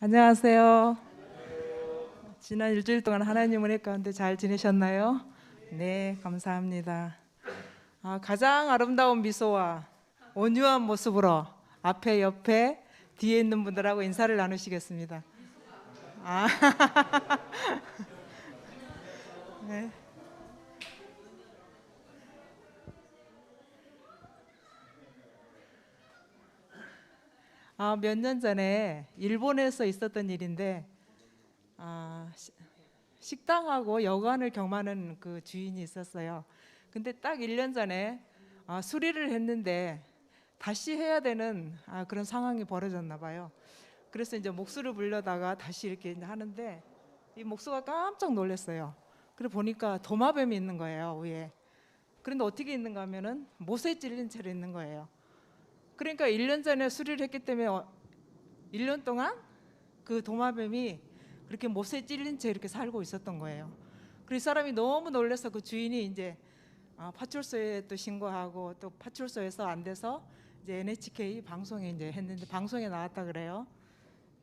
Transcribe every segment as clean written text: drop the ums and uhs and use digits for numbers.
안녕하세요. 지난 일주일 동안 하나님 은혜 가운데 잘 지내셨나요? 네, 감사합니다. 가장 아름다운 미소와 온유한 모습으로 앞에, 옆에, 뒤에 있는 분들하고 인사를 나누시겠습니다. 아, 네. 몇 년 전에 일본에서 있었던 일인데 식당하고 여관을 경험하는 그 주인이 있었어요. 근데 딱 1년 전에 수리를 했는데 다시 해야 되는 그런 상황이 벌어졌나 봐요. 그래서 이제 목수를 불려다가 다시 이렇게 이제 하는데 이 목수가 깜짝 놀랐어요. 그래 보니까 도마뱀이 있는 거예요, 위에. 그런데 어떻게 있는가 하면은 못에 찔린 채로 있는 거예요. 그러니까 1년 전에 수리를 했기 때문에 1년 동안 그 도마뱀이 그렇게 못에 찔린 채 이렇게 살고 있었던 거예요. 그래서 사람이 너무 놀라서 그 주인이 이제 파출소에 또 신고하고 또 파출소에서 안 돼서 이제 NHK 방송에 이제 했는데 방송에 나왔다 그래요.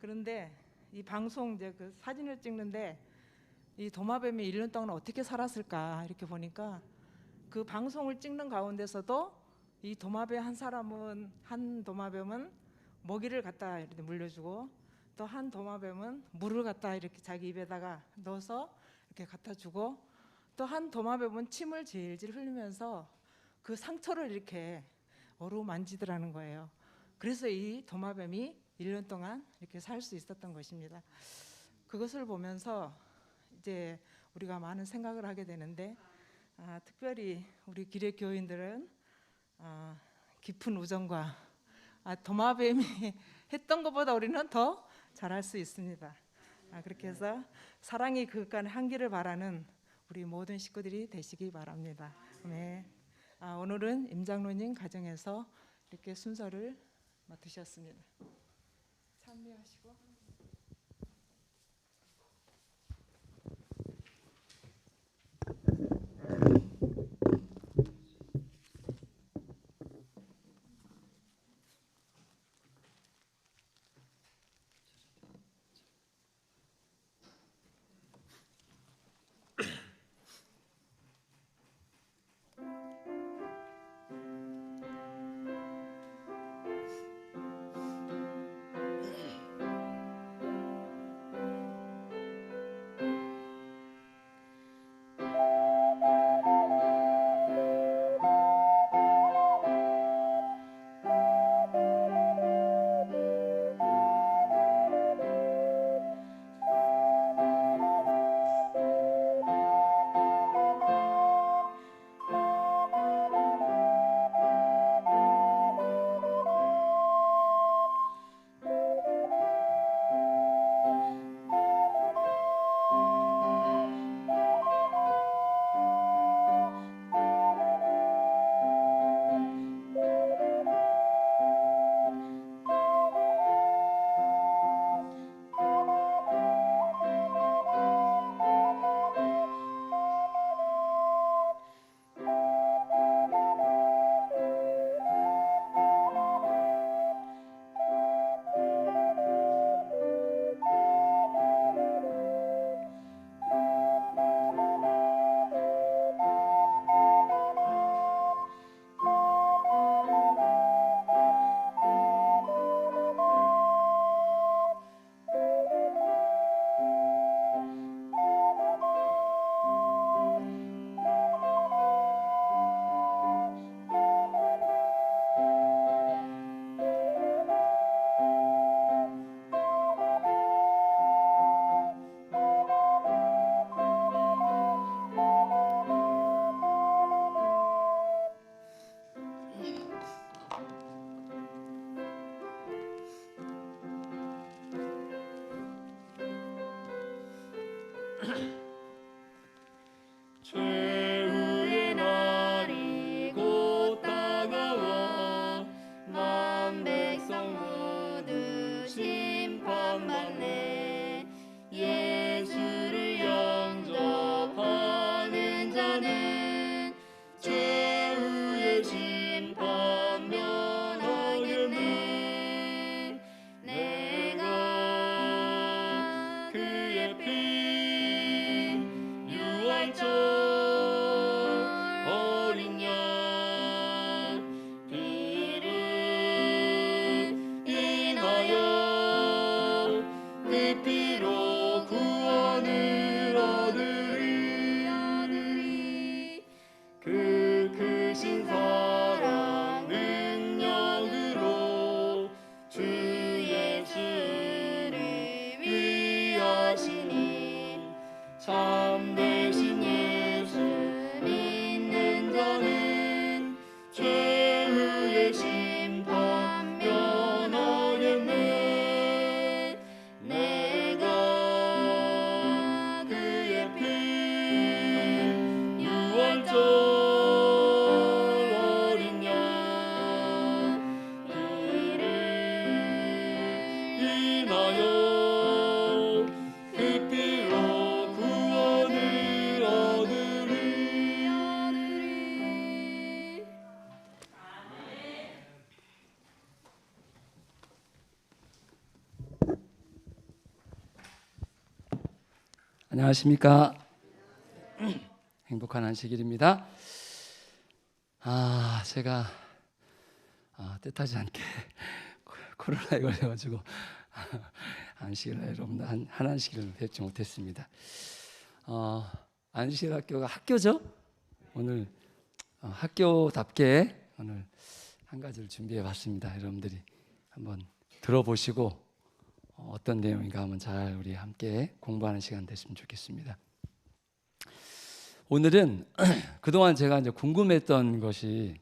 그런데 이 방송 이제 그 사진을 찍는데 이 도마뱀이 1년 동안 어떻게 살았을까 이렇게 보니까 그 방송을 찍는 가운데서도 이 도마뱀 한 도마뱀은 먹이를 갖다 이렇게 물려주고 또 한 도마뱀은 물을 갖다 이렇게 자기 입에다가 넣어서 이렇게 갖다 주고 또 한 도마뱀은 침을 질질 흘리면서 그 상처를 이렇게 어루만지더라는 거예요. 그래서 이 도마뱀이 1년 동안 이렇게 살 수 있었던 것입니다. 그것을 보면서 이제 우리가 많은 생각을 하게 되는데 특별히 우리 기력 교인들은 깊은 우정과 도마뱀이 했던 것보다 우리는 더 잘할 수 있습니다. 그렇게 해서 사랑이 그간의 한기를 바라는 우리 모든 식구들이 되시기 바랍니다. 네. 오늘은 임장로님 가정에서 이렇게 순서를 맡으셨습니다. 참여하시고. 최후의 날이 곧 다가와 만 백성 모두 심판받네. 예수를 영접하는 자는 최후의 심판 면하겠네. 내가 하시니 참되신 예수 믿는 자는 최후의 심판 면하겠네. 내가 그의 피 유월절 어린 양 이를 인하여 그 피로 구원을 얻으리. 안녕하십니까. 행복한 안식일입니다. 제가 뜻하지 않게 코로나에 걸려가지고 안식일날 여러분 한 안식일을 뵙지 못했습니다. 안식일 학교가 학교죠. 오늘 학교답게 오늘 한 가지를 준비해 봤습니다. 여러분들이 한번 들어보시고 어떤 내용인가 한번 잘 우리 함께 공부하는 시간 됐으면 좋겠습니다. 오늘은 그동안 제가 이제 궁금했던 것이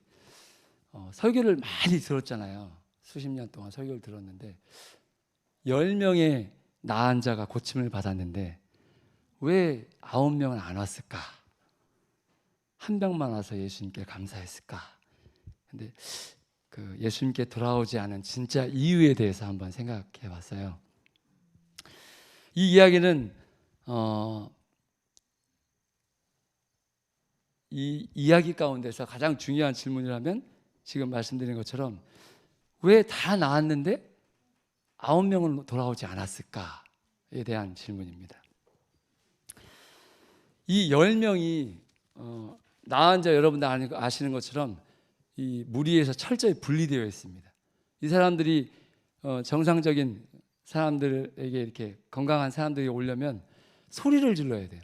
설교를 많이 들었잖아요. 수십 년 동안 설교를 들었는데 10명의 나은 자가 고침을 받았는데 왜 9명은 안 왔을까? 한 명만 와서 예수님께 감사했을까? 근데 그 예수님께 돌아오지 않은 진짜 이유에 대해서 한번 생각해 봤어요. 이 이야기는 이 이야기 가운데서 가장 중요한 질문이라면 지금 말씀드린 것처럼 왜 다 나았는데 9명은 돌아오지 않았을까에 대한 질문입니다. 이 10명이 나은 자 여러분들 아시는 것처럼 이 무리에서 철저히 분리되어 있습니다. 이 사람들이 정상적인 사람들에게 이렇게 건강한 사람들이 오려면 소리를 질러야 돼요.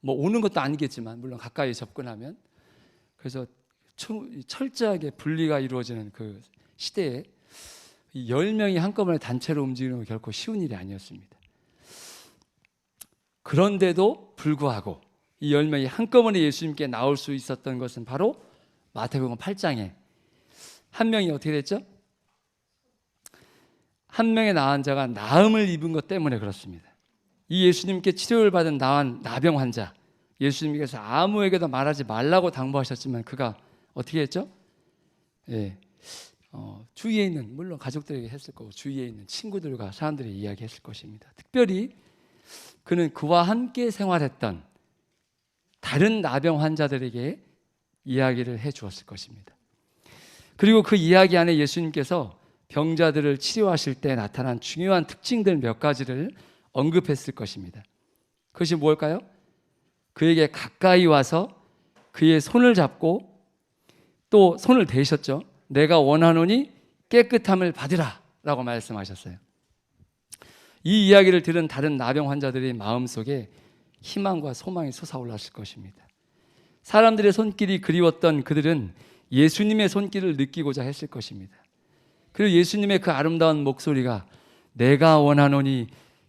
뭐 오는 것도 아니겠지만 물론 가까이 접근하면. 그래서 철저하게 분리가 이루어지는 그 시대에 이 10명이 한꺼번에 단체로 움직이는 건 결코 쉬운 일이 아니었습니다. 그런데도 불구하고 이 10명이 한꺼번에 예수님께 나올 수 있었던 것은 바로 마태복음 8장에 한 명이 어떻게 됐죠? 한 명의 나은 자가 나음을 입은 것 때문에 그렇습니다. 이 예수님께 치료를 받은 나병 환자, 예수님께서 아무에게도 말하지 말라고 당부하셨지만 그가 어떻게 했죠? 주위에 있는, 물론 가족들에게 했을 거고 주위에 있는 친구들과 사람들이 이야기했을 것입니다. 특별히 그는 그와 함께 생활했던 다른 나병 환자들에게 이야기를 해 주었을 것입니다. 그리고 그 이야기 안에 예수님께서 병자들을 치료하실 때 나타난 중요한 특징들 몇 가지를 언급했을 것입니다. 그것이 뭘까요? 그에게 가까이 와서 그의 손을 잡고 또 손을 대셨죠. 내가 원하노니 깨끗함을 받으라 라고 말씀하셨어요. 이 이야기를 들은 다른 나병 환자들의 마음속에 희망과 소망이 솟아올랐을 것입니다. 사람들의 손길이 그리웠던 그들은 예수님의 손길을 느끼고자 했을 것입니다. 그리고 예수님의 그 아름다운 목소리가 내가 원하노니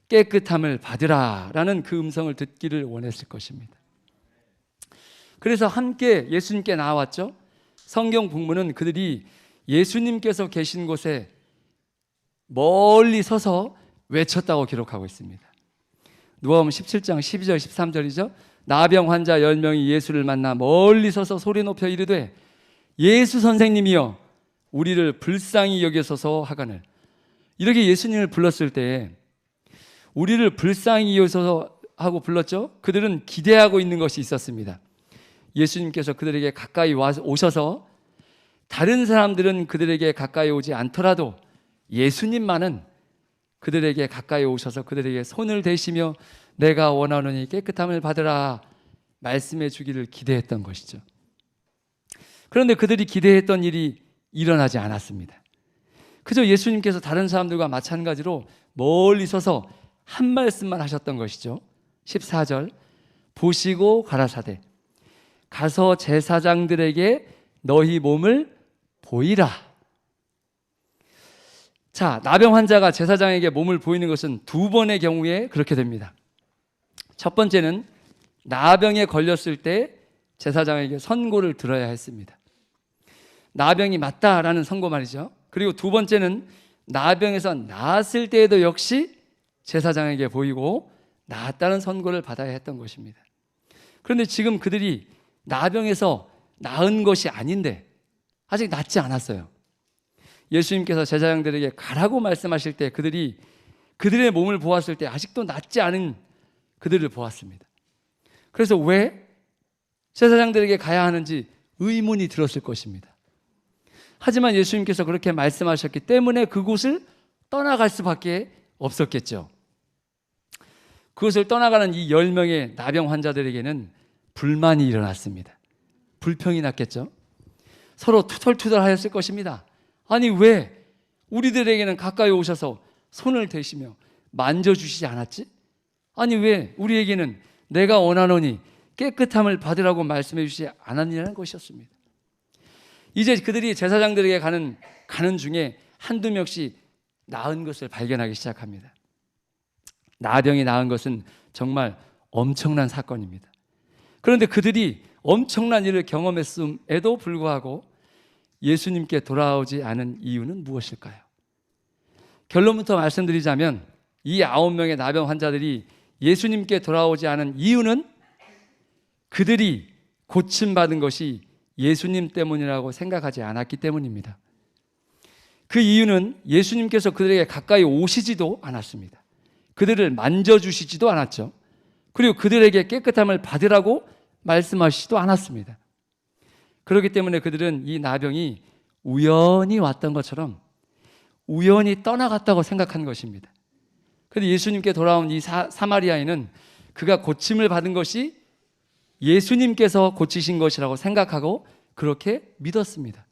깨끗함을 받으라 라는 그 음성을 듣기를 원했을 것입니다. 그래서 함께 예수님께 나왔죠. 성경 본문은 그들이 예수님께서 계신 곳에 멀리 서서 외쳤다고 기록하고 있습니다. 누가복음 17장 12절 13절이죠. 나병 환자 10명이 예수를 만나 멀리 서서 소리 높여 이르되 예수 선생님이여 우리를 불쌍히 여기소서 하거늘. 이렇게 예수님을 불렀을 때 우리를 불쌍히 여기소서 하고 불렀죠. 그들은 기대하고 있는 것이 있었습니다. 예수님께서 그들에게 가까이 오셔서 다른 사람들은 그들에게 가까이 오지 않더라도 예수님만은 그들에게 가까이 오셔서 그들에게 손을 대시며 내가 원하노니 깨끗함을 받으라 말씀해 주기를 기대했던 것이죠. 그런데 그들이 기대했던 일이 일어나지 않았습니다. 그저 예수님께서 다른 사람들과 마찬가지로 멀리 서서 한 말씀만 하셨던 것이죠. 14절 보시고 가라사대 가서 제사장들에게 너희 몸을 보이라. 자, 나병 환자가 제사장에게 몸을 보이는 것은 두 번의 경우에 그렇게 됩니다. 첫 번째는 나병에 걸렸을 때 제사장에게 선고를 들어야 했습니다. 나병이 맞다라는 선고 말이죠. 그리고 두 번째는 나병에서 나았을 때에도 역시 제사장에게 보이고 나았다는 선고를 받아야 했던 것입니다. 그런데 지금 그들이 나병에서 나은 것이 아닌데 아직 낫지 않았어요. 예수님께서 제사장들에게 가라고 말씀하실 때 그들이 그들의 몸을 보았을 때 아직도 낫지 않은 그들을 보았습니다. 그래서 왜 제사장들에게 가야 하는지 의문이 들었을 것입니다. 하지만 예수님께서 그렇게 말씀하셨기 때문에 그곳을 떠나갈 수밖에 없었겠죠. 그것을 떠나가는 이 10명의 나병 환자들에게는 불만이 일어났습니다. 불평이 났겠죠. 서로 투덜투덜하였을 것입니다. 아니 왜 우리들에게는 가까이 오셔서 손을 대시며 만져주시지 않았지? 아니 왜 우리에게는 내가 원하노니 깨끗함을 받으라고 말씀해 주시지 않았느냐는 것이었습니다. 이제 그들이 제사장들에게 가는 중에 한두 명씩 나은 것을 발견하기 시작합니다. 나병이 나은 것은 정말 엄청난 사건입니다. 그런데 그들이 엄청난 일을 경험했음에도 불구하고 예수님께 돌아오지 않은 이유는 무엇일까요? 결론부터 말씀드리자면 이 9명의 나병 환자들이 예수님께 돌아오지 않은 이유는 그들이 고침받은 것이 예수님 때문이라고 생각하지 않았기 때문입니다. 그 이유는 예수님께서 그들에게 가까이 오시지도 않았습니다. 그들을 만져주시지도 않았죠. 그리고 그들에게 깨끗함을 받으라고 말씀하시지도 않았습니다. 그렇기 때문에 그들은 이 나병이 우연히 왔던 것처럼 우연히 떠나갔다고 생각한 것입니다. 그런데 예수님께 돌아온 이 사마리아인은 그가 고침을 받은 것이 예수님께서 고치신 것이라고 생각하고 그렇게 믿었습니다.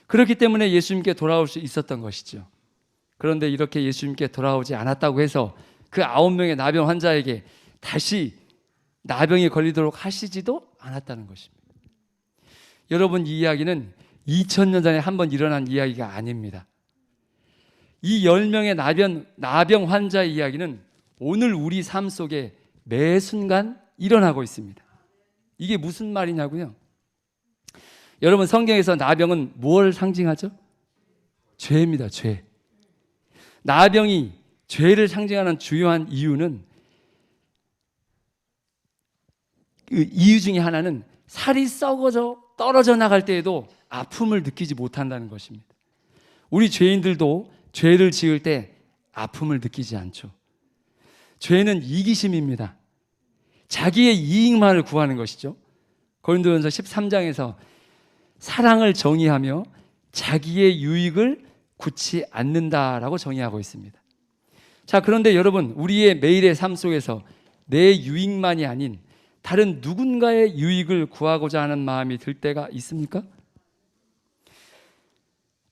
그렇기 때문에 예수님께 돌아올 수 있었던 것이죠. 그런데 이렇게 예수님께 돌아오지 않았다고 해서 그 9명의 나병 환자에게 다시 나병이 걸리도록 하시지도 않았다는 것입니다. 여러분, 이 이야기는 2000년 전에 한번 일어난 이야기가 아닙니다. 이 10명의 나병 환자의 이야기는 오늘 우리 삶 속에 매 순간 일어나고 있습니다. 이게 무슨 말이냐고요? 여러분, 성경에서 나병은 뭘 상징하죠? 죄입니다. 죄. 나병이 죄를 상징하는 주요한 이유는 그 이유 중에 하나는 살이 썩어져 떨어져 나갈 때에도 아픔을 느끼지 못한다는 것입니다. 우리 죄인들도 죄를 지을 때 아픔을 느끼지 않죠. 죄는 이기심입니다. 자기의 이익만을 구하는 것이죠. 고린도전서 13장에서 사랑을 정의하며 자기의 유익을 굳지 않는다라고 정의하고 있습니다. 자, 그런데 여러분, 우리의 매일의 삶 속에서 내 유익만이 아닌 다른 누군가의 유익을 구하고자 하는 마음이 들 때가 있습니까?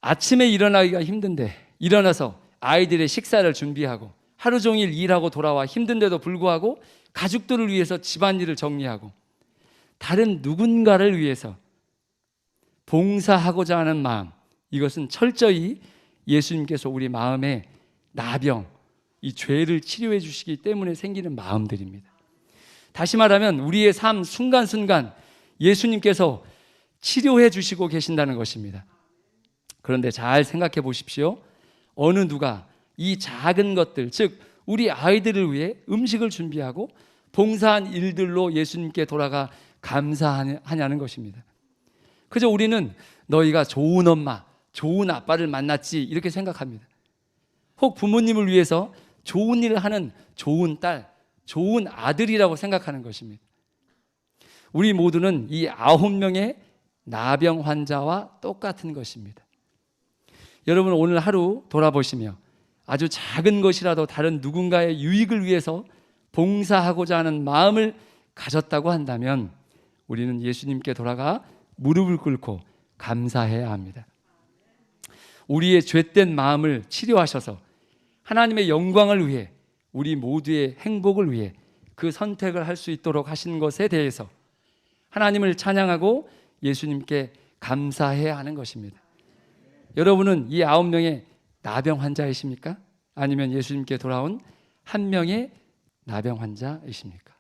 아침에 일어나기가 힘든데 일어나서 아이들의 식사를 준비하고 하루 종일 일하고 돌아와 힘든데도 불구하고 가족들을 위해서 집안일을 정리하고 다른 누군가를 위해서 봉사하고자 하는 마음, 이것은 철저히 예수님께서 우리 마음에 나병, 이 죄를 치료해 주시기 때문에 생기는 마음들입니다. 다시 말하면 우리의 삶 순간순간 예수님께서 치료해 주시고 계신다는 것입니다. 그런데 잘 생각해 보십시오. 어느 누가 이 작은 것들, 즉 우리 아이들을 위해 음식을 준비하고 봉사한 일들로 예수님께 돌아가 감사하냐는 것입니다. 그저 우리는 너희가 좋은 엄마, 좋은 아빠를 만났지 이렇게 생각합니다. 혹 부모님을 위해서 좋은 일을 하는 좋은 딸, 좋은 아들이라고 생각하는 것입니다. 우리 모두는 이 9명의 나병 환자와 똑같은 것입니다. 여러분, 오늘 하루 돌아보시며 아주 작은 것이라도 다른 누군가의 유익을 위해서 봉사하고자 하는 마음을 가졌다고 한다면 우리는 예수님께 돌아가 무릎을 꿇고 감사해야 합니다. 우리의 죄된 마음을 치료하셔서 하나님의 영광을 위해, 우리 모두의 행복을 위해 그 선택을 할 수 있도록 하신 것에 대해서 하나님을 찬양하고 예수님께 감사해야 하는 것입니다. 여러분은 이 9명의 나병 환자이십니까? 아니면 예수님께 돌아온 한 명의 나병 환자이십니까?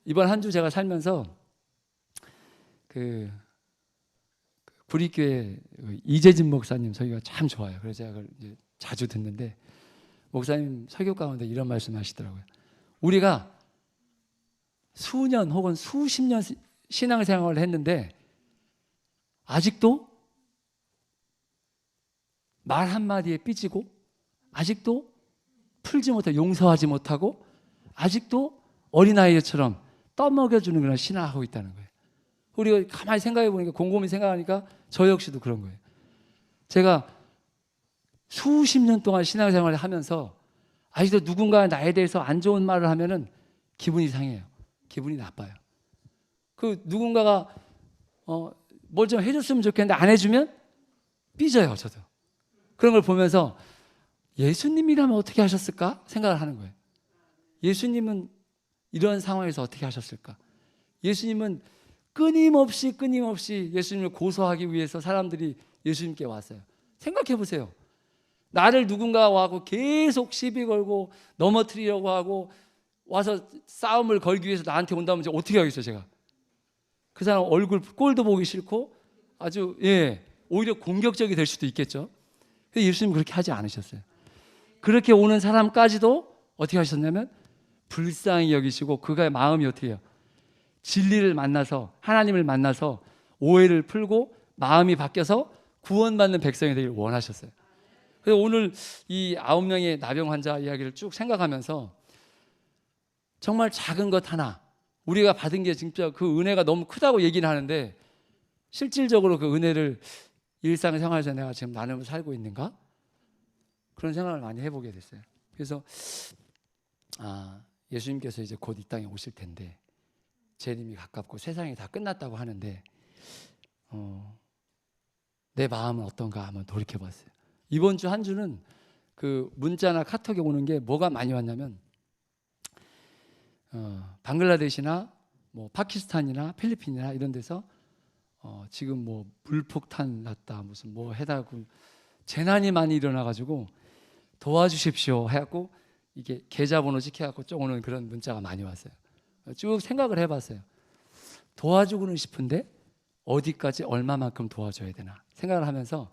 이번 한 주 제가 살면서 그 구리교회 이재진 목사님 설교가 참 좋아요. 그래서 제가 그걸 이제 자주 듣는데 목사님 설교 가운데 이런 말씀하시더라고요. 우리가 수년 혹은 수십 년 신앙생활을 했는데 아직도 말 한마디에 삐지고 아직도 풀지 못하고 용서하지 못하고 아직도 어린아이처럼 떠먹여주는 그런 신앙하고 있다는 거예요. 우리가 가만히 생각해 보니까 곰곰이 생각하니까 저 역시도 그런 거예요. 제가 수십 년 동안 신앙생활을 하면서 아직도 누군가 나에 대해서 안 좋은 말을 하면은 기분이 상해요. 기분이 나빠요. 그 누군가가 뭘 좀 해줬으면 좋겠는데 안 해주면 삐져요. 저도 그런 걸 보면서 예수님이라면 어떻게 하셨을까 생각을 하는 거예요. 예수님은 이런 상황에서 어떻게 하셨을까? 예수님은 끊임없이 예수님을 고소하기 위해서 사람들이 예수님께 왔어요. 생각해 보세요. 나를 누군가 와고 계속 시비 걸고 넘어뜨리려고 하고 와서 싸움을 걸기 위해서 나한테 온다면 어떻게 하겠어요, 제가? 그 사람 얼굴 꼴도 보기 싫고 아주 오히려 공격적이 될 수도 있겠죠. 근데 예수님 그렇게 하지 않으셨어요. 그렇게 오는 사람까지도 어떻게 하셨냐면 불쌍히 여기시고 그가의 마음이 어떻게 해요? 진리를 만나서 하나님을 만나서 오해를 풀고 마음이 바뀌어서 구원받는 백성이 되길 원하셨어요. 그래서 오늘 이 9명의 나병 환자 이야기를 쭉 생각하면서 정말 작은 것 하나 우리가 받은 게 진짜 그 은혜가 너무 크다고 얘기는 하는데 실질적으로 그 은혜를 일상생활에서 내가 지금 나누며 살고 있는가? 그런 생각을 많이 해보게 됐어요. 그래서 예수님께서 이제 곧 이 땅에 오실 텐데 재림이 가깝고 세상이 다 끝났다고 하는데 내 마음은 어떤가 한번 돌이켜봤어요. 이번 주 한 주는 그 문자나 카톡에 오는 게 뭐가 많이 왔냐면 방글라데시나 뭐 파키스탄이나 필리핀이나 이런 데서 지금 뭐 물폭탄 났다 무슨 뭐 해다고 재난이 많이 일어나가지고 도와주십시오 해갖고 이게 계좌번호 찍혀갖고 쭉 오는 그런 문자가 많이 왔어요. 쭉 생각을 해봤어요. 도와주고는 싶은데 어디까지 얼마만큼 도와줘야 되나 생각을 하면서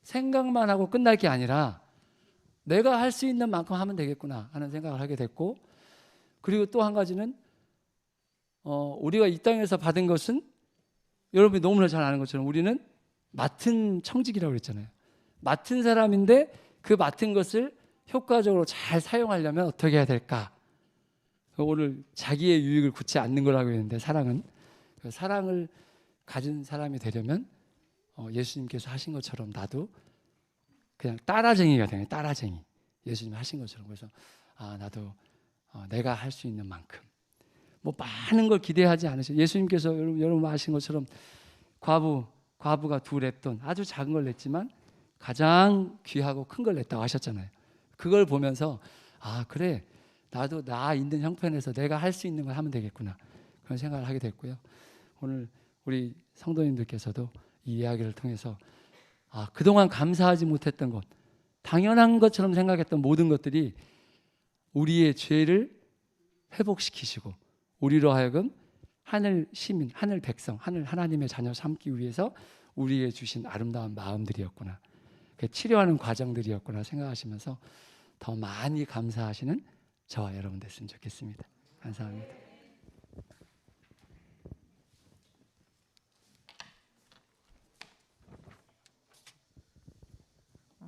생각만 하고 끝날 게 아니라 내가 할 수 있는 만큼 하면 되겠구나 하는 생각을 하게 됐고, 그리고 또 한 가지는 우리가 이 땅에서 받은 것은 여러분이 너무나 잘 아는 것처럼 우리는 맡은 청직이라고 그랬잖아요. 맡은 사람인데 그 맡은 것을 효과적으로 잘 사용하려면 어떻게 해야 될까? 오늘 자기의 유익을 굳지 않는 거라고 했는데 사랑은 그 사랑을 가진 사람이 되려면 예수님께서 하신 것처럼 나도 그냥 따라쟁이가 되는 따라쟁이. 예수님 하신 것처럼. 그래서 나도 내가 할 수 있는 만큼 뭐 많은 걸 기대하지 않으셔. 예수님께서 여러분 아신 것처럼 과부가 2 랩돈 아주 작은 걸 냈지만 가장 귀하고 큰 걸 냈다고 하셨잖아요. 그걸 보면서 그래 나도 나 있는 형편에서 내가 할 수 있는 걸 하면 되겠구나 그런 생각을 하게 됐고요. 오늘 우리 성도님들께서도 이 이야기를 통해서 그동안 감사하지 못했던 것, 당연한 것처럼 생각했던 모든 것들이 우리의 죄를 회복시키시고 우리로 하여금 하늘 시민, 하늘 백성, 하나님의 자녀 삼기 위해서 우리에게 주신 아름다운 마음들이었구나, 치료하는 과정들이었구나 생각하시면서 더 많이 감사하시는 저와 여러분 됐으면 좋겠습니다. 감사합니다.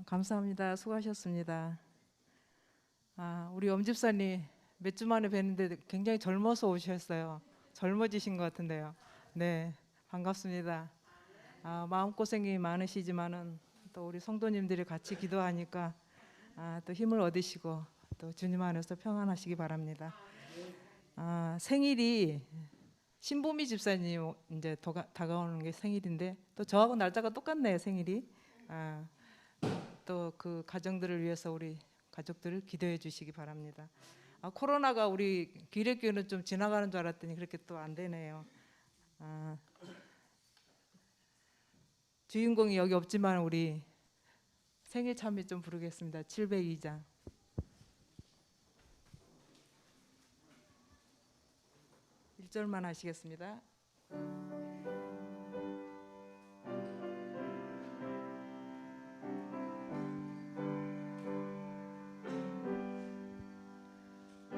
감사합니다. 수고하셨습니다. 우리 엄집사님 몇 주 만에 뵀는데 굉장히 젊어서 오셨어요. 젊어지신 것 같은데요. 네, 반갑습니다. 마음고생이 많으시지만은 또 우리 성도님들이 같이 기도하니까 또 힘을 얻으시고 또 주님 안에서 평안하시기 바랍니다. 생일이 신보미 집사님 이제 다가오는 게 생일인데 또 저하고 날짜가 똑같네요. 생일이. 또 그 가정들을 위해서 우리 가족들을 기도해 주시기 바랍니다. 코로나가 우리 기력교회는 좀 지나가는 줄 알았더니 그렇게 또 안 되네요. 주인공이 여기 없지만 우리 생일 참여 좀 부르겠습니다. 702장. 일절만 하시겠습니다.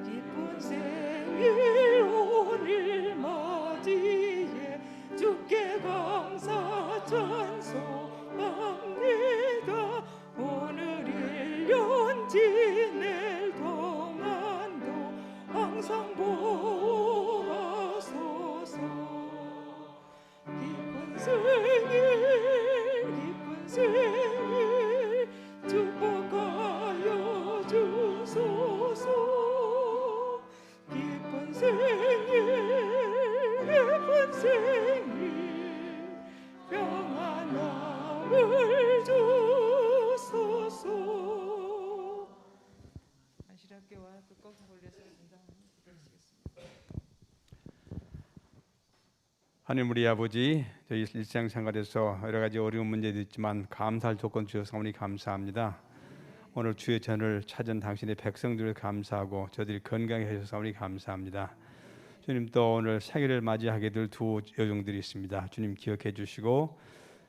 기쁜 생일 오늘 맞이해 주께 감사 찬송합니다. 오늘 1년 지낼 동안도 항상 보호하소서. 기쁜 생일 축복하여 주소서. 기쁜 생일 평안함을 주소서. 안실학교와 뜻깊은 권리에서 기도하시겠습니다. 하나님 우리 아버지, 저희 일상생활에서 여러 가지 어려운 문제도 있지만 감사할 조건 주셔서 사모님 감사합니다. 오늘 주의 전을 찾은 당신의 백성들을 감사하고 저들이 건강해 하셔서 사모님 감사합니다. 주님, 또 오늘 생일을 맞이하게 될 두 여종들이 있습니다. 주님 기억해 주시고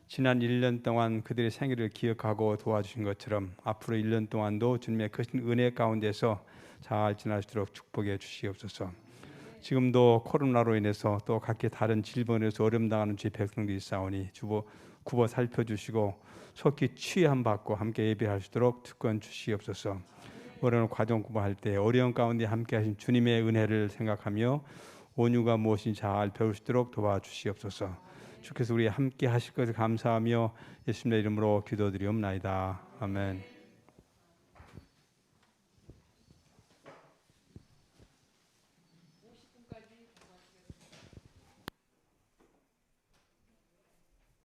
지난 1년 동안 그들의 생일을 기억하고 도와주신 것처럼 앞으로 1년 동안도 주님의 크신 은혜 가운데서 잘 지날 수 있도록 축복해 주시옵소서. 지금도 코로나로 인해서 또 각기 다른 질병에서 어려움 당하는 주의 백성들이 있사오니 굽어 살펴주시고 속히 취함 받고 함께 예배할 수 있도록 특권 주시옵소서. 어려운 과정 공부할 때 어려운 가운데 함께 하신 주님의 은혜를 생각하며 온유가 무엇인지 잘 배울 수 있도록 도와주시옵소서. 주께서 우리 함께 하실 것을 감사하며 예수님의 이름으로 기도드리옵나이다. 아멘.